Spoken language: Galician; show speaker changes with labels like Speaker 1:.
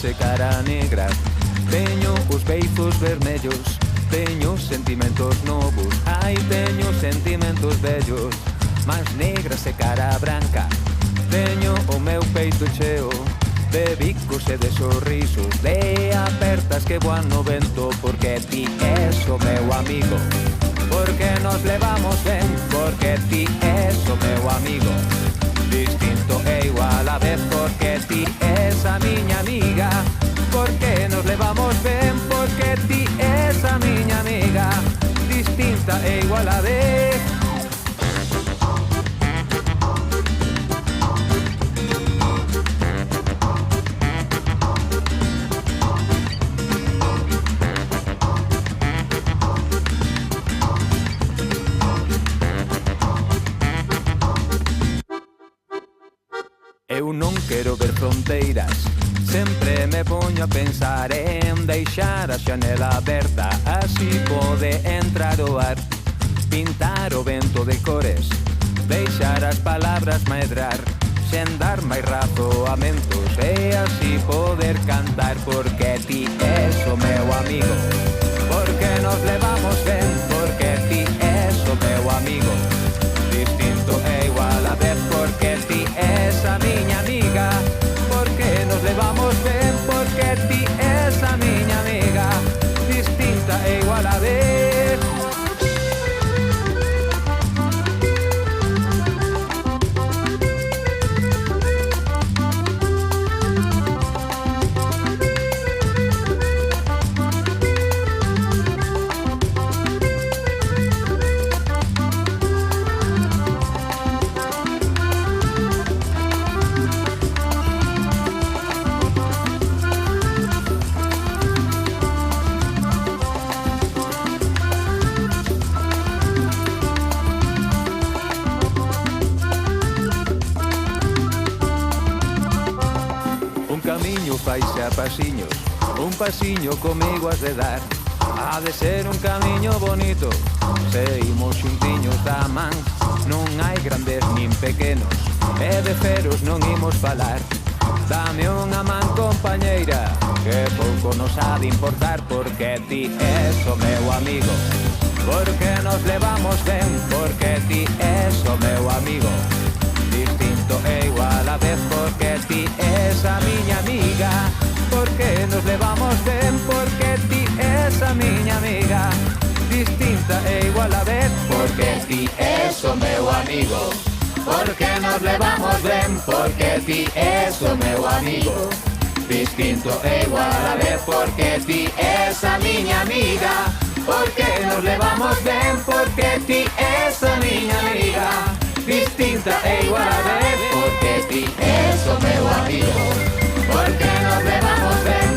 Speaker 1: e cara negra. Teño os beizos vermellos, teño sentimentos novos. Ai, teño sentimentos vellos, mans negras e cara branca. Teño o meu peito cheo de bicos e de sorrisos, de apertas que voan no vento, porque ti és o meu amigo. Porque nos levamos ben, porque ti és o meu amigo. Distinto e igual a vez, porque ti és a miña amiga. Porque nos levamos ben, porque ti és a miña amiga. Distinta e igual a vez. Eu non quero ver fronteiras, sempre me poño a pensar en deixar a xanela aberta, así pode entrar o ar, pintar o vento de cores, deixar as palabras medrar, sen dar máis razoamentos, e así poder cantar, porque ti és o meu amigo. Porque nos levamos ben, porque ti és o meu amigo. Distinto e igual a vez, porque ti és a miña amiga. Porque nos levamos ben, porque ti és a miña amiga. Distinta e igual a vez. Faise a pasiños, un pasiño comigo has de dar. Ha de ser un camiño bonito, se imos xuntiños da man. Non hai grandes nin pequenos, e de feros non imos falar. Dame unha man, compañeira, que pouco nos ha de importar, porque ti és o meu amigo. Porque nos levamos ben, porque ti és o meu amigo. Distinto e igual a vez, porque ti és a miña amiga. Porque nos levamos ben, porque ti és a miña amiga. Distinta e igual a vez, porque ti és o meu amigo. Porque nos levamos ben, porque ti és o meu amigo. Distinto e igual a vez, porque ti és a miña amiga. Porque nos levamos ben, porque ti és a miña amiga. Distinta e igual a vez, porque ti és o meu amigo. Porque nos levamos ben.